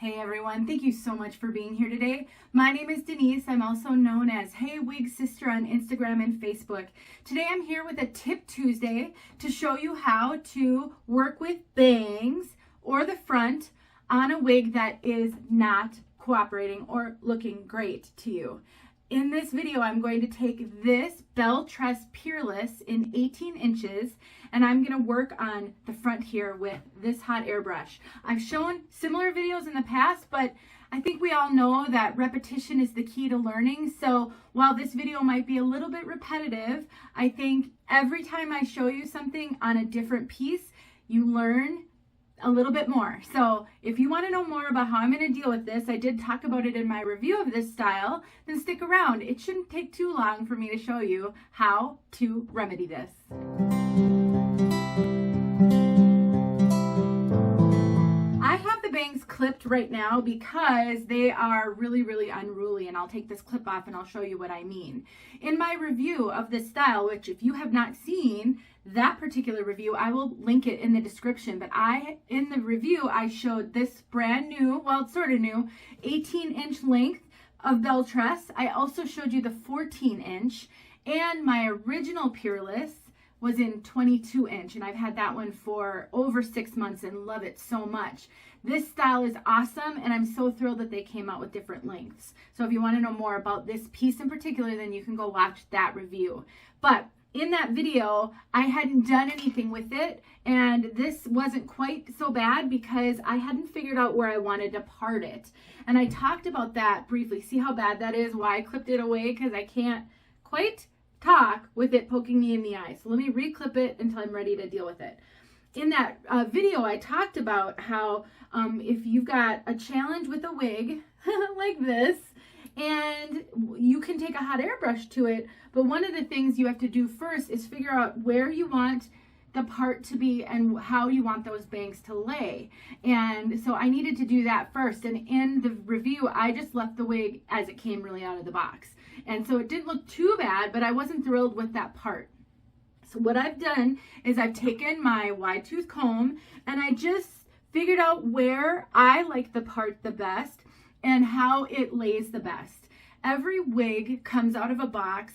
Hey everyone, thank you so much for being here today. My name is Denise. I'm also known as heywigsister on Instagram and Facebook. Today I'm here with a Tip Tuesday to show you how to work with bangs or the front on a wig that is not cooperating or looking great to you. In this video, I'm going to take this bell tress Peerless in 18 inches, and I'm going to work on the front here with this hot air brush. I've shown similar videos in the past, but I think we all know that repetition is the key to learning. So while this video might be a little bit repetitive, I think every time I show you something on a different piece, you learn a little bit more. So if you want to know more about how I'm going to deal with this, I did talk about it in my review of this style, then stick around. It shouldn't take too long for me to show you how to remedy this. I have the bangs clipped right now because they are really unruly, and I'll take this clip off and I'll show you what I mean. In my review of this style, which if you have not seen that particular review, I will link it in the description, but in the review I showed this brand new, well, it's sort of new, 18-inch length of bell tress. I also showed you the 14-inch, and my original Peerless was in 22-inch, and I've had that one for over 6 months and love it so much. This style is awesome, and I'm so thrilled that they came out with different lengths. So if you want to know more about this piece in particular, then you can go watch that review. But in that video, I hadn't done anything with it, and this wasn't quite so bad because I hadn't figured out where I wanted to part it. And I talked about that briefly. See how bad that is, why I clipped it away, because I can't quite talk with it poking me in the eye. So let me re-clip it until I'm ready to deal with it. In that video, I talked about how if you've got a challenge with a wig like this, and you can take a hot air brush to it, but one of the things you have to do first is figure out where you want the part to be and how you want those bangs to lay. And so I needed to do that first, and in the review I just left the wig as it came really out of the box, and so it didn't look too bad, but I wasn't thrilled with that part. So what I've done is I've taken my wide tooth comb and I just figured out where I like the part the best and how it lays the best. Every wig comes out of a box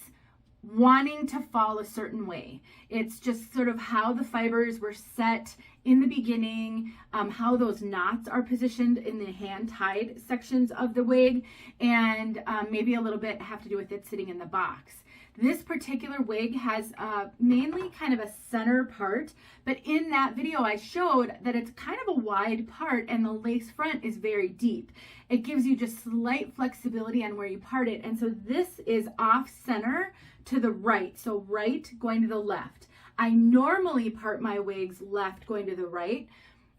wanting to fall a certain way. It's just sort of how the fibers were set in the beginning, how those knots are positioned in the hand-tied sections of the wig, and maybe a little bit have to do with it sitting in the box. This particular wig has mainly kind of a center part, but in that video I showed that it's kind of a wide part and the lace front is very deep. It gives you just slight flexibility on where you part it, and so this is off center to the right, so right going to the left. I normally part my wigs left going to the right,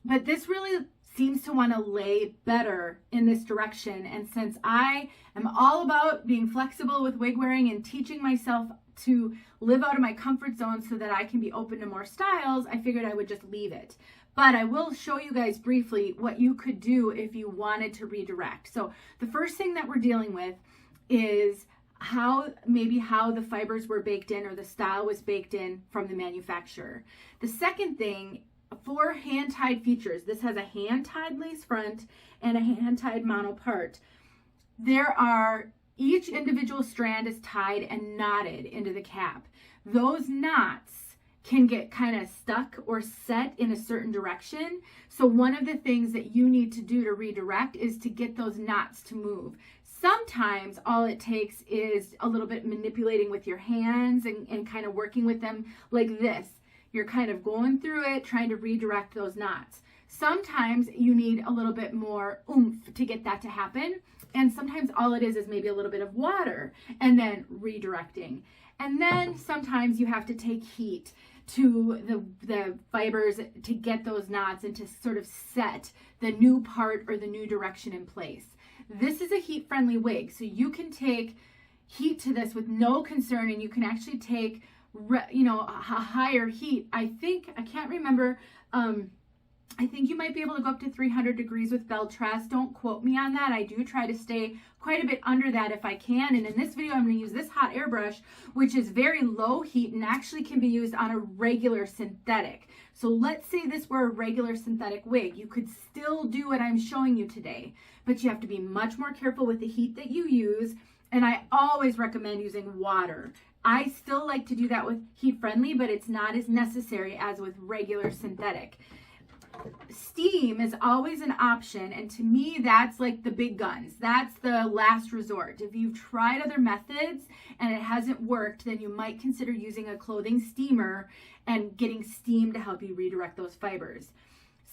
but this really seems to want to lay better in this direction. And since I am all about being flexible with wig wearing and teaching myself to live out of my comfort zone so that I can be open to more styles, I figured I would just leave it. But I will show you guys briefly what you could do if you wanted to redirect. So the first thing that we're dealing with is how the fibers were baked in or the style was baked in from the manufacturer. The second thing, for hand-tied features, this has a hand-tied lace front and a hand-tied mono part. Each individual strand is tied and knotted into the cap. Those knots can get kind of stuck or set in a certain direction. So one of the things that you need to do to redirect is to get those knots to move. Sometimes all it takes is a little bit manipulating with your hands and kind of working with them like this. You're kind of going through it, trying to redirect those knots. Sometimes you need a little bit more oomph to get that to happen. And sometimes all it is maybe a little bit of water and then redirecting. And then sometimes you have to take heat to the fibers to get those knots and to sort of set the new part or the new direction in place. This is a heat-friendly wig, so you can take heat to this with no concern, and you can actually take a higher heat. I can't remember I think you might be able to go up to 300 degrees with bell truss. Don't quote me on that. I do try to stay quite a bit under that if I can. And in this video, I'm going to use this hot air brush, which is very low heat and actually can be used on a regular synthetic. So let's say this were a regular synthetic wig. You could still do what I'm showing you today, but you have to be much more careful with the heat that you use. And I always recommend using water. I still like to do that with heat friendly, but it's not as necessary as with regular synthetic. Steam is always an option, and to me that's like the big guns. That's the last resort. If you've tried other methods and it hasn't worked, then you might consider using a clothing steamer and getting steam to help you redirect those fibers.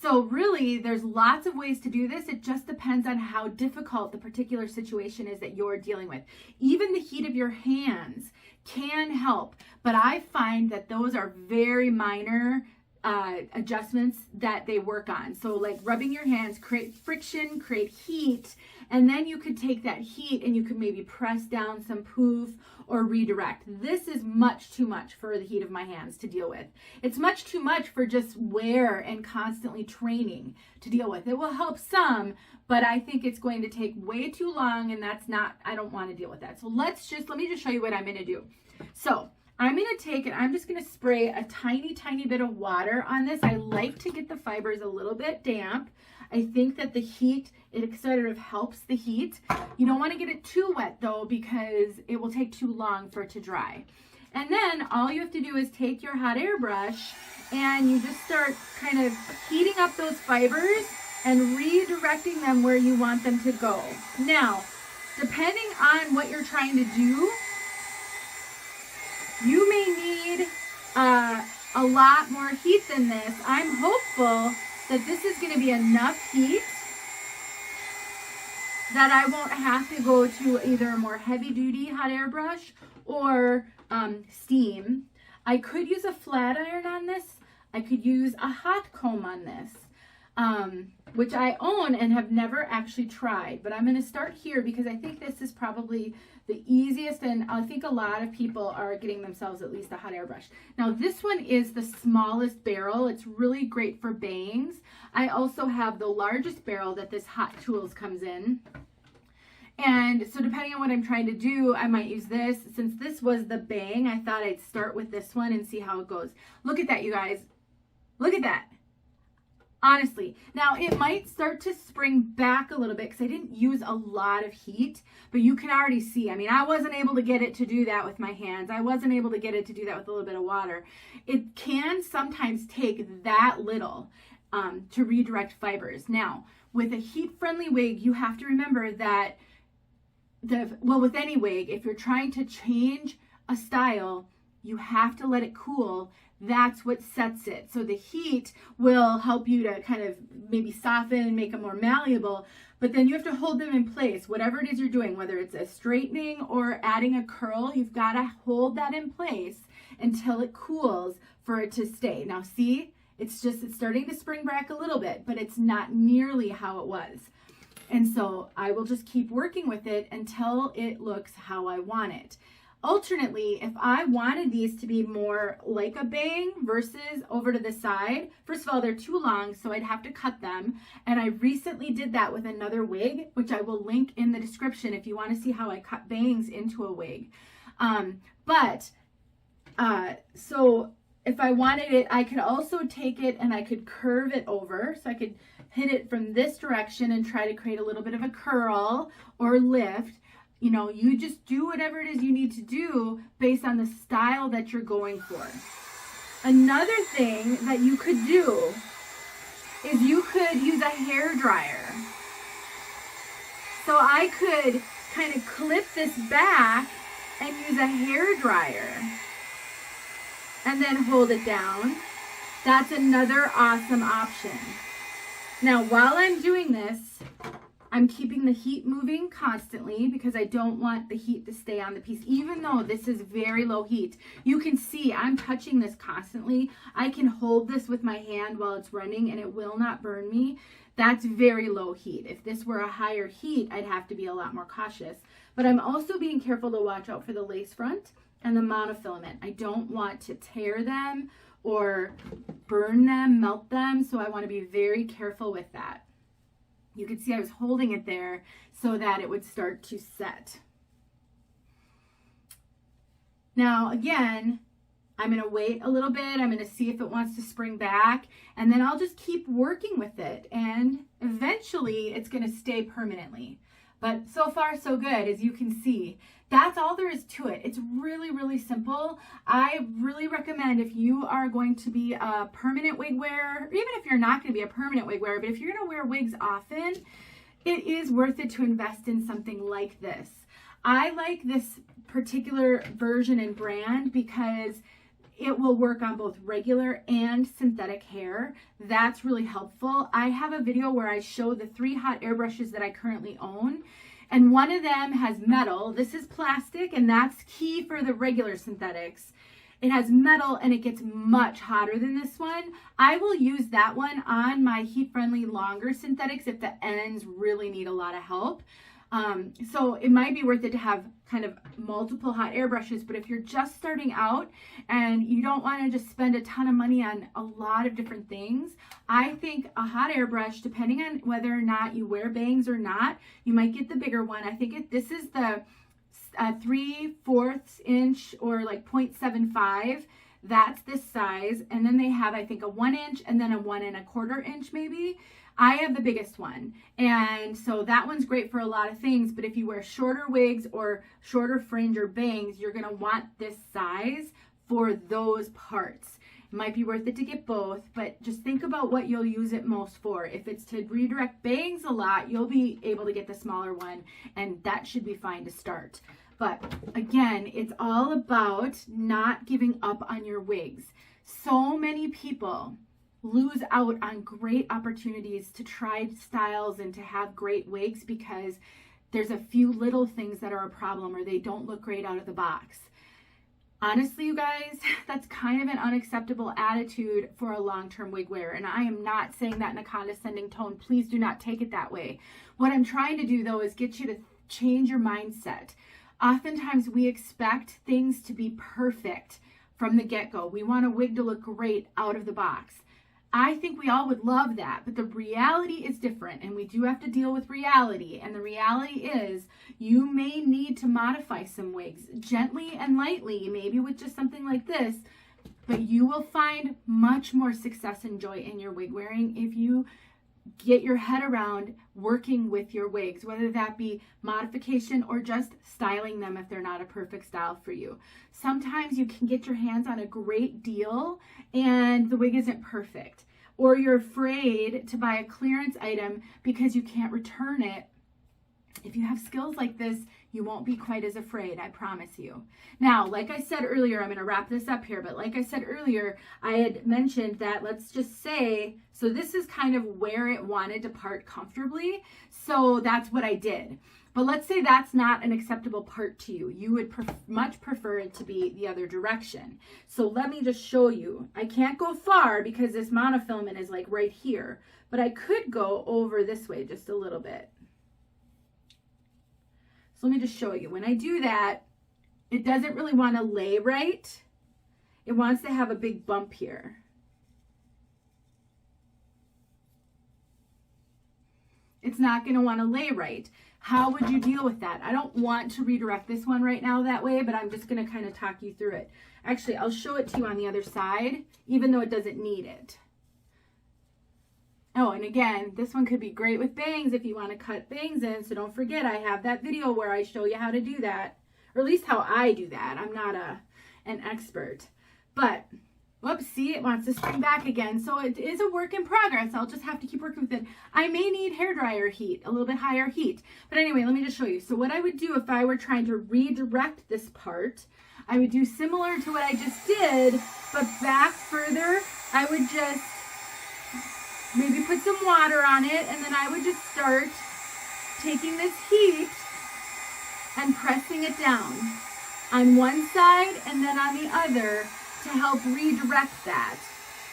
So really, there's lots of ways to do this. It just depends on how difficult the particular situation is that you're dealing with. Even the heat of your hands can help, but I find that those are very minor adjustments that they work on. So like rubbing your hands, create friction, create heat, and then you could take that heat and you could maybe press down some poof or redirect. This is much too much for the heat of my hands to deal with. It's much too much for just wear and constantly training to deal with. It will help some, but I think it's going to take way too long, and that's not, I don't want to deal with that. So let me just show you what I'm going to do. So I'm going to take it, I'm just going to spray a tiny bit of water on this. I like to get the fibers a little bit damp. I think that the heat, it sort of helps the heat. You don't want to get it too wet though, because it will take too long for it to dry. And then all you have to do is take your hot air brush and you just start kind of heating up those fibers and redirecting them where you want them to go. Now, depending on what you're trying to do, you may need a lot more heat than this. I'm hopeful that this is going to be enough heat that I won't have to go to either a more heavy duty hot air brush or steam. I could use a flat iron on this. I could use a hot comb on this, which I own and have never actually tried. But I'm going to start here because I think this is probably the easiest, and I think a lot of people are getting themselves at least a hot air brush. Now this one is the smallest barrel. It's really great for bangs. I also have the largest barrel that this Hot Tools comes in. And so depending on what I'm trying to do, I might use this. Since this was the bang, I thought I'd start with this one and see how it goes. Look at that, you guys. Look at that. Honestly. Now, it might start to spring back a little bit because I didn't use a lot of heat, but you can already see. I mean, I wasn't able to get it to do that with my hands. I wasn't able to get it to do that with a little bit of water. It can sometimes take that little to redirect fibers. Now, with a heat-friendly wig, you have to remember that, with any wig, if you're trying to change a style, you have to let it cool. That's what sets it. So the heat will help you to kind of maybe soften and make them more malleable, but then you have to hold them in place. Whatever it is you're doing, whether it's a straightening or adding a curl, you've got to hold that in place until it cools for it to stay. Now see, it's starting to spring back a little bit, but it's not nearly how it was. And so I will just keep working with it until it looks how I want it. Alternately, if I wanted these to be more like a bang versus over to the side, first of all, they're too long, so I'd have to cut them. And I recently did that with another wig, which I will link in the description if you want to see how I cut bangs into a wig. So if I wanted it, I could also take it and I could curve it over. So I could hit it from this direction and try to create a little bit of a curl or lift. You know, you just do whatever it is you need to do based on the style that you're going for. Another thing that you could do is you could use a hair dryer. So I could kind of clip this back and use a hair dryer and then hold it down. That's another awesome option. Now, while I'm doing this, I'm keeping the heat moving constantly because I don't want the heat to stay on the piece, even though this is very low heat. You can see I'm touching this constantly. I can hold this with my hand while it's running and it will not burn me. That's very low heat. If this were a higher heat, I'd have to be a lot more cautious. But I'm also being careful to watch out for the lace front and the monofilament. I don't want to tear them or burn them, melt them. So I want to be very careful with that. You can see I was holding it there so that it would start to set. Now, again, I'm going to wait a little bit. I'm going to see if it wants to spring back, and then I'll just keep working with it, and eventually it's going to stay permanently. But so far, so good, as you can see. That's all there is to it. It's really, really simple. I really recommend, if you are going to be a permanent wig wearer, or even if you're not going to be a permanent wig wearer, but if you're going to wear wigs often, it is worth it to invest in something like this. I like this particular version and brand because it will work on both regular and synthetic hair. That's really helpful. I have a video where I show the 3 hot air brushes that I currently own, and one of them has metal. This is plastic, and that's key for the regular synthetics. It has metal and it gets much hotter than this one. I will use that one on my heat-friendly longer synthetics if the ends really need a lot of help. So it might be worth it to have kind of multiple hot air brushes, but if you're just starting out and you don't want to just spend a ton of money on a lot of different things, I think a hot air brush, depending on whether or not you wear bangs or not, you might get the bigger one. I think this is the 3/4 inch or like 0.75. That's this size. And then they have, I think, a 1 inch and then a 1 1/4 inch maybe. I have the biggest one, and so that one's great for a lot of things, but if you wear shorter wigs or shorter fringe or bangs, you're going to want this size for those parts. It might be worth it to get both, but just think about what you'll use it most for. If it's to redirect bangs a lot, you'll be able to get the smaller one, and that should be fine to start. But again, it's all about not giving up on your wigs. So many people lose out on great opportunities to try styles and to have great wigs because there's a few little things that are a problem or they don't look great out of the box. Honestly, you guys, that's kind of an unacceptable attitude for a long-term wig wearer, and I am not saying that in a condescending tone. Please do not take it that way. What I'm trying to do, though, is get you to change your mindset. Oftentimes, we expect things to be perfect from the get-go. We want a wig to look great out of the box. I think we all would love that, but the reality is different, and we do have to deal with reality. And the reality is you may need to modify some wigs gently and lightly, maybe with just something like this, but you will find much more success and joy in your wig wearing if you get your head around working with your wigs, whether that be modification or just styling them if they're not a perfect style for you. Sometimes you can get your hands on a great deal and the wig isn't perfect, or you're afraid to buy a clearance item because you can't return it. If you have skills like this, you won't be quite as afraid, I promise you. Now, like I said earlier, I'm going to wrap this up here, but like I said earlier, I had mentioned that, let's just say, so this is kind of where it wanted to part comfortably, so that's what I did. But let's say that's not an acceptable part to you. You would much prefer it to be the other direction. So let me just show you. I can't go far because this monofilament is like right here, but I could go over this way just a little bit. So let me just show you. When I do that, it doesn't really want to lay right. It wants to have a big bump here. It's not going to want to lay right. How would you deal with that? I don't want to redirect this one right now that way, but I'm just going to kind of talk you through it. Actually, I'll show it to you on the other side, even though it doesn't need it. Oh, and again, this one could be great with bangs if you want to cut bangs in. So don't forget, I have that video where I show you how to do that, or at least how I do that. I'm not an expert, but whoops, see, it wants to spring back again. So it is a work in progress. I'll just have to keep working with it. I may need hairdryer heat, a little bit higher heat. But anyway, let me just show you. So what I would do if I were trying to redirect this part, I would do similar to what I just did, but back further. I would just maybe put some water on it, and then I would just start taking this heat and pressing it down on one side and then on the other to help redirect that.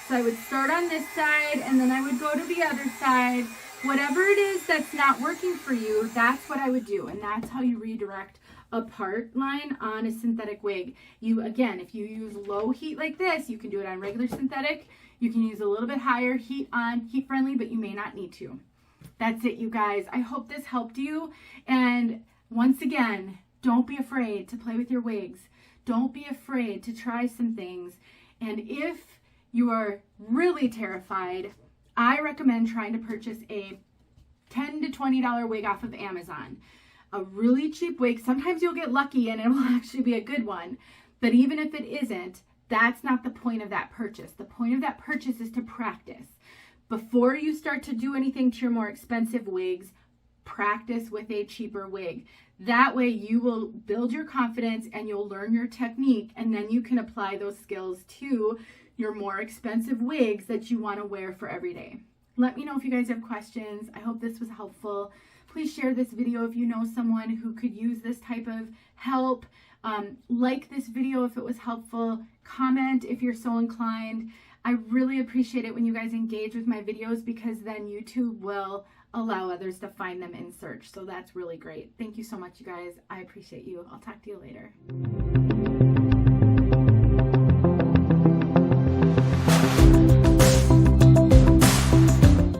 So I would start on this side and then I would go to the other side. Whatever it is that's not working for you, that's what I would do, and that's how you redirect apart line on a synthetic wig. You, again, if you use low heat like this, you can do it on regular synthetic. You can use a little bit higher heat on heat friendly, but you may not need to. That's it, you guys. I hope this helped you. And once again, don't be afraid to play with your wigs. Don't be afraid to try some things. And if you are really terrified, I recommend trying to purchase a $10 to $20 wig off of Amazon. A really cheap wig. Sometimes you'll get lucky and it will actually be a good one. But even if it isn't, that's not the point of that purchase. The point of that purchase is to practice. Before you start to do anything to your more expensive wigs, practice with a cheaper wig. That way you will build your confidence and you'll learn your technique, and then you can apply those skills to your more expensive wigs that you want to wear for every day. Let me know if you guys have questions. I hope this was helpful. Please share this video if you know someone who could use this type of help. Like this video if it was helpful. Comment if you're so inclined. I really appreciate it when you guys engage with my videos, because then YouTube will allow others to find them in search. So that's really great. Thank you so much, you guys. I appreciate you. I'll talk to you later.